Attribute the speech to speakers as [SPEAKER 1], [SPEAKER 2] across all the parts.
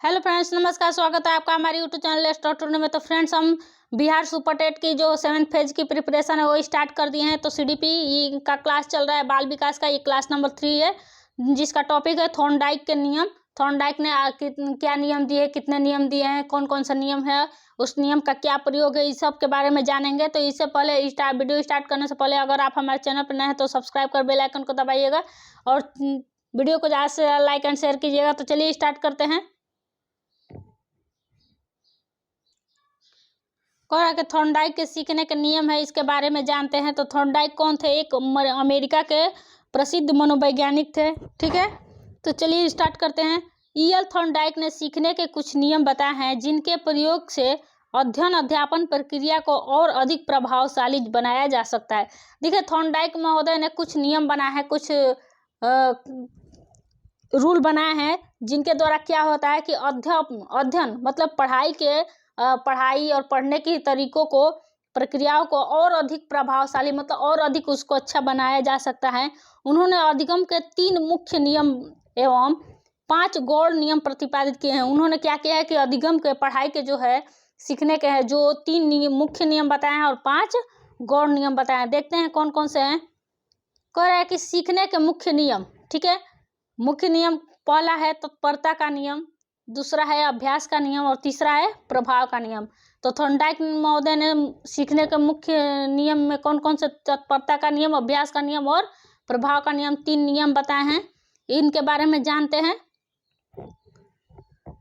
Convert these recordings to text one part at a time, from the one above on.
[SPEAKER 1] Hello friends, नमस्कार। स्वागत है आपका हमारे YouTube channel let's talk today में। तो फ्रेंड्स, हम बिहार सुपर टेट की जो 7th फेज की प्रिपरेशन है वो स्टार्ट कर दिए हैं। तो सीडीपी का क्लास चल रहा है, बाल विकास का। ये क्लास नंबर 3 है, जिसका टॉपिक है थॉर्नडाइक के नियम। थॉर्नडाइक ने क्या नियम दिए, कितने नियम दिए हैं, कौन कौन सा नियम है, उस नियम का क्या प्रयोग है, इस सब के बारे में जानेंगे। तो इससे पहले वीडियो स्टार्ट करने से पहले अगर आप हमारे चैनल पर नए हैं तो सब्सक्राइब कर बेल आइकन को दबाइएगा और वीडियो को ज़्यादा से लाइक एंड शेयर कीजिएगा। तो चलिए स्टार्ट करते हैं। कह के थॉर्नडाइक के सीखने के नियम है, इसके बारे में जानते हैं। तो थॉर्नडाइक कौन थे? एक अमेरिका के प्रसिद्ध मनोवैज्ञानिक थे। ठीक है, तो चलिए स्टार्ट करते हैं। ईएल थॉर्नडाइक ने सीखने के कुछ नियम बताए हैं जिनके प्रयोग से अध्ययन अध्यापन प्रक्रिया को और अधिक प्रभावशाली बनाया जा सकता है। देखिए, थॉर्नडाइक महोदय ने कुछ नियम बनाए हैं, कुछ रूल बनाए हैं जिनके द्वारा क्या होता है कि अध्ययन मतलब पढ़ाई और पढ़ने के तरीकों को, प्रक्रियाओं को और अधिक प्रभावशाली मतलब और अधिक उसको अच्छा बनाया जा सकता है। उन्होंने अधिगम के 3 मुख्य नियम एवं 5 गौण नियम प्रतिपादित किए हैं। उन्होंने क्या किया है कि अधिगम के, पढ़ाई के जो है, सीखने के हैं, जो 3 मुख्य नियम बताए हैं और 5 गौण नियम बताए हैं। देखते हैं कौन कौन से हैं। कह रहा है कि सीखने के मुख्य नियम। ठीक है, मुख्य नियम पहला है तत्परता का नियम, दूसरा है अभ्यास का नियम और तीसरा है प्रभाव का नियम। तो थॉर्नडाइक महोदय ने सीखने के मुख्य नियम में कौन कौन से तत्परता का नियम, अभ्यास का नियम और प्रभाव का नियम 3 नियम बताए हैं। इनके बारे में जानते हैं।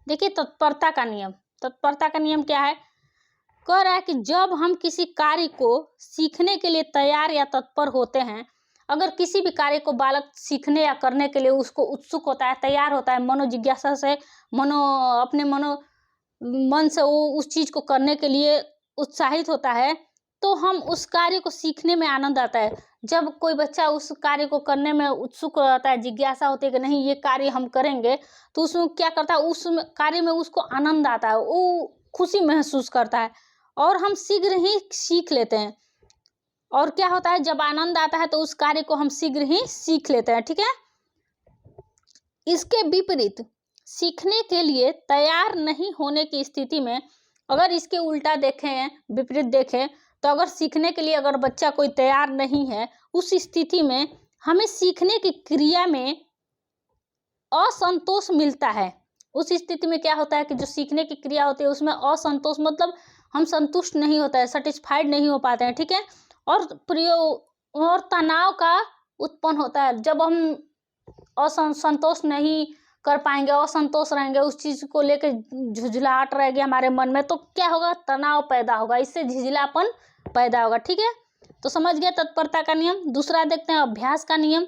[SPEAKER 1] देखिए, तत्परता का नियम। तत्परता का नियम क्या है? कह रहा है कि जब हम किसी कार्य को सीखने के लिए तैयार या तत्पर होते हैं, अगर किसी भी कार्य को बालक सीखने या करने के लिए उसको उत्सुक होता है, तैयार होता है, मनोजिज्ञासा से, अपने मन से वो उस चीज को करने के लिए उत्साहित होता है, तो हम उस कार्य को सीखने में आनंद आता है। जब कोई बच्चा उस कार्य को करने में उत्सुक रहता है, जिज्ञासा होती है कि नहीं ये कार्य हम करेंगे, तो उसमें क्या करता है, उस कार्य में उसको आनंद आता है, वो खुशी महसूस करता है और हम शीघ्र ही सीख लेते हैं। और क्या होता है, जब आनंद आता है तो उस कार्य को हम शीघ्र ही सीख लेते हैं। ठीक है, इसके विपरीत सीखने के लिए तैयार नहीं होने की स्थिति में, अगर इसके उल्टा देखें, विपरीत देखें, तो अगर सीखने के लिए अगर बच्चा कोई तैयार नहीं है, उस स्थिति में हमें सीखने की क्रिया में असंतोष मिलता है। उस स्थिति में क्या होता है कि जो सीखने की क्रिया होती है उसमें असंतोष मतलब हम संतुष्ट नहीं होता है, सेटिस्फाइड नहीं हो पाते हैं। ठीक है, और प्रयोग और तनाव का उत्पन्न होता है। जब हम असंतोष नहीं कर पाएंगे, असंतोष रहेंगे, उस चीज को लेकर झुंझलाहट रहेगी हमारे मन में, तो क्या होगा, तनाव पैदा होगा, इससे झिझलापन पैदा होगा। ठीक है, तो समझ गए तत्परता का नियम। दूसरा देखते हैं अभ्यास का नियम।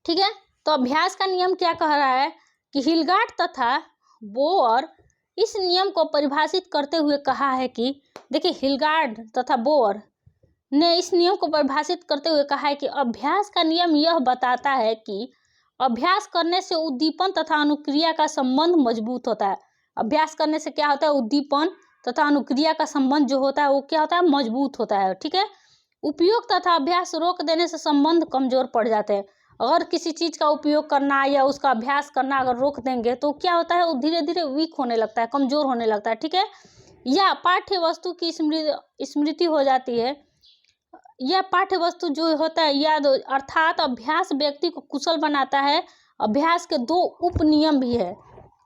[SPEAKER 1] ठीक है, तो अभ्यास का नियम क्या कह रहा है कि हिलगार्ड तथा बोअर इस नियम को परिभाषित करते हुए कहा है कि, देखिए, हिलगार्ड तथा बोअर ने इस नियम को परिभाषित करते हुए कहा है कि अभ्यास का नियम यह बताता है कि अभ्यास करने से उद्दीपन तथा अनुक्रिया का संबंध मजबूत होता है। अभ्यास करने से क्या होता है, उद्दीपन तथा अनुक्रिया का संबंध जो होता है वो क्या होता है, मजबूत होता है। ठीक है, उपयोग तथा अभ्यास रोक देने से संबंध कमजोर पड़ जाते हैं। अगर किसी चीज का उपयोग करना या उसका अभ्यास करना अगर रोक देंगे तो क्या होता है, वो धीरे धीरे वीक होने लगता है, कमजोर होने लगता है। ठीक है, या पाठ्य वस्तु की स्मृति हो जाती है। यह पाठ्य वस्तु जो होता है याद, अर्थात अभ्यास व्यक्ति को कुशल बनाता है। अभ्यास के 2 उप नियम भी है।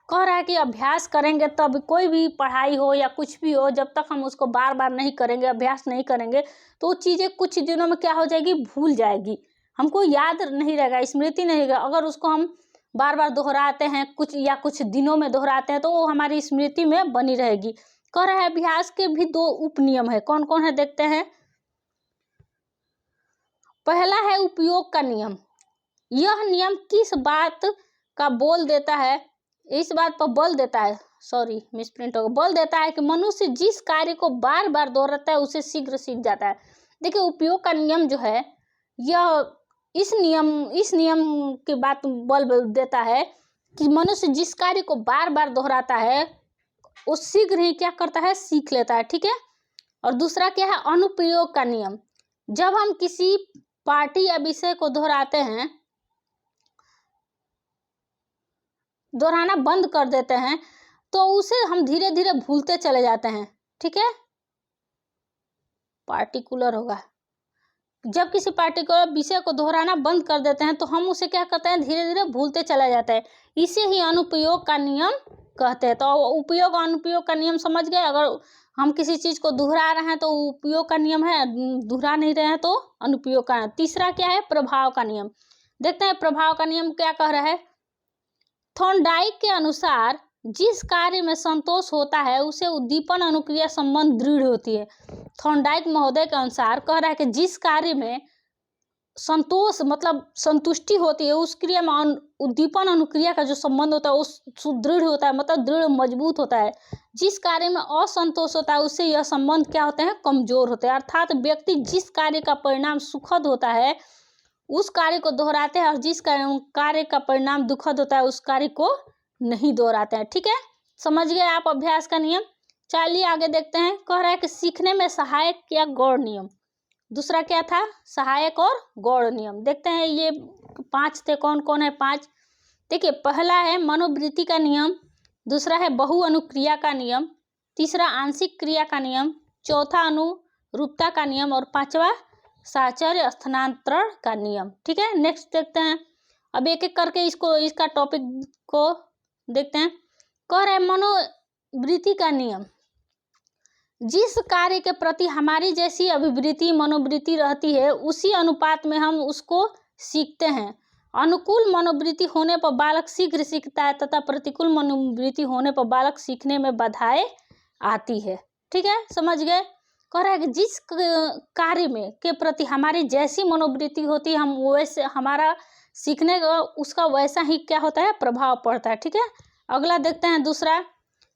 [SPEAKER 1] कह रहा है कि अभ्यास करेंगे तब, कोई भी पढ़ाई हो या कुछ भी हो, जब तक हम उसको बार बार नहीं करेंगे, अभ्यास नहीं करेंगे, तो वो चीज़ें कुछ दिनों में क्या हो जाएगी, भूल जाएगी, हमको याद नहीं रहेगा, स्मृति नहीं रहेगा। अगर उसको हम बार बार दोहराते हैं, कुछ दिनों में दोहराते हैं, तो वो हमारी स्मृति में बनी रहेगी। कह रहा है अभ्यास के भी 2 उप नियम है। कौन कौन है देखते हैं। पहला है उपयोग का नियम। यह नियम किस बात का बोल देता है, इस बात पर बल देता है, सॉरी मिसप्रिंट हो गया, बल देता है कि मनुष्य जिस कार्य को बार बार दोहराता है उसे शीघ्र सीख जाता है। देखिए, उपयोग का नियम जो है, यह इस नियम की बात बल देता है कि मनुष्य जिस कार्य को बार बार दोहराता है वो शीघ्र ही क्या करता है, सीख लेता है। ठीक है, और दूसरा क्या है, अनुप्रयोग का नियम। जब हम किसी पार्टी या विषय को दोहराते हैं, दोहराना बंद कर देते हैं तो उसे हम धीरे धीरे भूलते चले जाते हैं। ठीक है, पार्टिकुलर होगा। जब किसी पार्टिकुलर विषय को दोहराना बंद कर देते हैं तो हम उसे क्या करते हैं, धीरे धीरे भूलते चला जाता है। इसे ही अनुपयोग का नियम कहते हैं। तो उपयोग और अनुपयोग का नियम समझ गए। अगर हम किसी चीज को दोहरा रहे हैं तो उपयोग का नियम है, दोहरा नहीं रहे हैं तो अनुपयोग का। तीसरा क्या है, प्रभाव का नियम। देखते हैं प्रभाव का नियम क्या कह रहा है। थॉर्नडाइक के अनुसार जिस कार्य में संतोष होता है उसे उद्दीपन अनुक्रिया संबंध दृढ़ होती है। थॉर्नडाइक महोदय के अनुसार कह रहा है कि जिस कार्य में संतोष मतलब संतुष्टि होती है उस क्रिया में उद्दीपन अनुक्रिया का जो संबंध होता है वो सुदृढ़ होता है, मतलब दृढ़ मजबूत होता है। जिस कार्य में असंतोष होता है उससे यह संबंध क्या होते हैं, कमजोर होते हैं। अर्थात व्यक्ति जिस कार्य का परिणाम सुखद होता है उस कार्य को दोहराते हैं और जिस कार्य का परिणाम दुखद होता है उस कार्य को नहीं दोहराते हैं। ठीक है, समझ गए आप अभ्यास का नियम। चलिए आगे देखते हैं। कह रहा है कि सीखने में सहायक या गौड़ नियम। दूसरा क्या था, सहायक और गौड़ नियम। देखते हैं ये 5 थे, कौन कौन है 5। देखिए पहला है मनोवृत्ति का नियम, दूसरा है बहु अनुक्रिया का नियम, तीसरा आंशिक क्रिया का नियम, चौथा अनुरूपता का नियम और पांचवा साहचर्य स्थानांतरण का नियम। ठीक है, नेक्स्ट देखते हैं। अब एक एक करके इसका टॉपिक को देखते हैं। कह रहे हैं मनोवृत्ति का नियम। जिस कार्य के प्रति हमारी जैसी अभिवृत्ति मनोवृत्ति रहती है उसी अनुपात में हम उसको सीखते हैं। अनुकूल मनोवृत्ति होने पर बालक शीघ्र सीखता है तथा प्रतिकूल मनोवृत्ति होने पर बालक सीखने में बाधाएं आती है। ठीक है, समझ गए। कह रहा है कि जिस कार्य में के प्रति हमारी जैसी मनोवृत्ति होती है हम वैसे हमारा सीखने का उसका वैसा ही क्या होता है, प्रभाव पड़ता है। ठीक है, अगला देखते हैं दूसरा,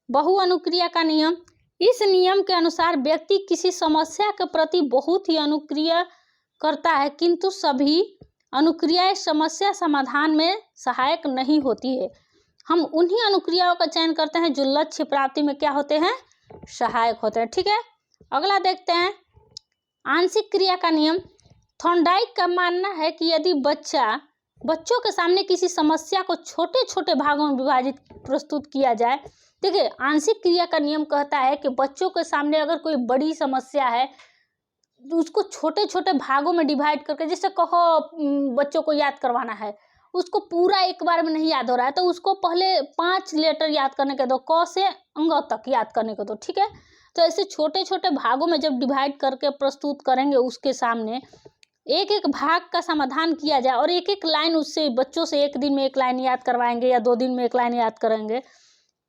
[SPEAKER 1] बहु अनुक्रिया का नियम। इस नियम के अनुसार व्यक्ति किसी समस्या के प्रति बहुत ही अनुक्रिया करता है किंतु सभी अनुक्रियाएं समस्या समाधान में सहायक नहीं होती है। हम उन्हीं अनुक्रियाओं का चयन करते हैं जो लक्ष्य प्राप्ति में क्या होते हैं, सहायक होते हैं। ठीक है, अगला देखते हैं आंशिक क्रिया का नियम। थॉर्नडाइक का मानना है कि यदि बच्चों के सामने किसी समस्या को छोटे छोटे भागों में विभाजित प्रस्तुत किया जाए। देखिए आंशिक क्रिया का नियम कहता है कि बच्चों के सामने अगर कोई बड़ी समस्या है तो उसको छोटे छोटे भागों में डिवाइड करके, जैसे कहो बच्चों को याद करवाना है, उसको पूरा एक बार में नहीं याद हो रहा है तो उसको पहले 5 लेटर याद करने के दो, क से अंग तक याद करने को दो। ठीक है, तो ऐसे छोटे छोटे भागों में जब डिवाइड करके प्रस्तुत करेंगे उसके सामने एक एक भाग का समाधान किया जाए और एक एक लाइन उससे बच्चों से 1 दिन में 1 लाइन याद करवाएंगे या 2 दिन में 1 लाइन याद करेंगे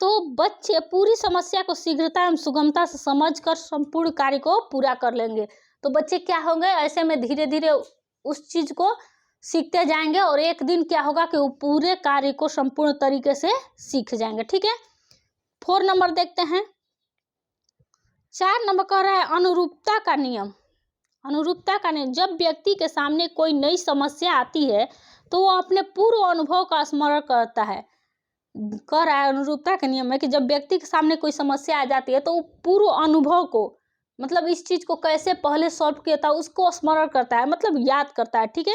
[SPEAKER 1] तो बच्चे पूरी समस्या को शीघ्रता एवं सुगमता से समझकर संपूर्ण कार्य को पूरा कर लेंगे। तो बच्चे क्या होंगे, ऐसे में धीरे धीरे उस चीज को सीखते जाएंगे और एक दिन क्या होगा कि वो पूरे कार्य को संपूर्ण तरीके से सीख जाएंगे। ठीक है, 4 नंबर देखते हैं। 4 नंबर कह रहा है अनुरूपता का नियम। अनुरूपता का नियम, जब व्यक्ति के सामने कोई नई समस्या आती है तो वो अपने पूर्व अनुभव का स्मरण करता है। कह रहा है अनुरूपता का नियम है कि जब व्यक्ति के सामने कोई समस्या आ जाती है तो वो पूर्व अनुभव को, मतलब इस चीज को कैसे पहले सॉल्व किया था उसको स्मरण करता है, मतलब याद करता है। ठीक है,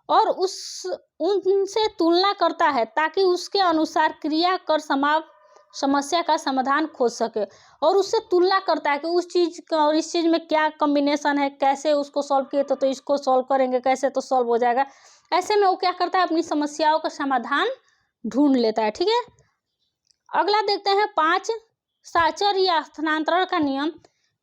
[SPEAKER 1] और उनसे तुलना करता है ताकि उसके अनुसार क्रिया कर समस्या का समाधान खोज सके। और उससे तुलना करता है कि उस चीज का और इस चीज में क्या कॉम्बिनेशन है, कैसे उसको सॉल्व किए तो इसको सॉल्व करेंगे कैसे तो सॉल्व हो जाएगा। ऐसे में वो क्या करता है, अपनी समस्याओं का समाधान ढूंढ लेता है। ठीक है, अगला देखते हैं 5 साहचर्य या स्थानांतरण का नियम।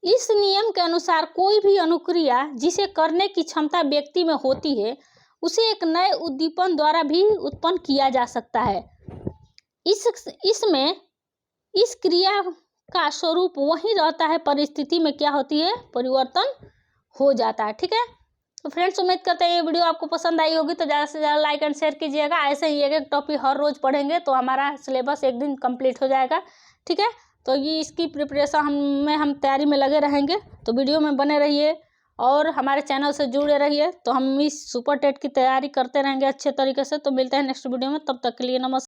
[SPEAKER 1] इस नियम के अनुसार कोई भी अनुक्रिया जिसे करने की क्षमता व्यक्ति में होती है उसे एक नए उद्दीपन द्वारा भी उत्पन्न किया जा सकता है। इसमें इस क्रिया का स्वरूप वही रहता है, परिस्थिति में क्या होती है, परिवर्तन हो जाता है। ठीक है, तो फ्रेंड्स उम्मीद करते हैं ये वीडियो आपको पसंद आई होगी तो ज़्यादा से ज़्यादा लाइक एंड शेयर कीजिएगा। ऐसे ही एक टॉपिक हर रोज पढ़ेंगे तो हमारा सिलेबस एक दिन कंप्लीट हो जाएगा। ठीक है, तो ये इसकी प्रिपरेशन हम तैयारी में लगे रहेंगे, तो वीडियो में बने रहिए और हमारे चैनल से जुड़े रहिए। तो हम इस सुपर टेट की तैयारी करते रहेंगे अच्छे तरीके से। तो मिलते हैं नेक्स्ट वीडियो में, तब तक के लिए नमस्कार।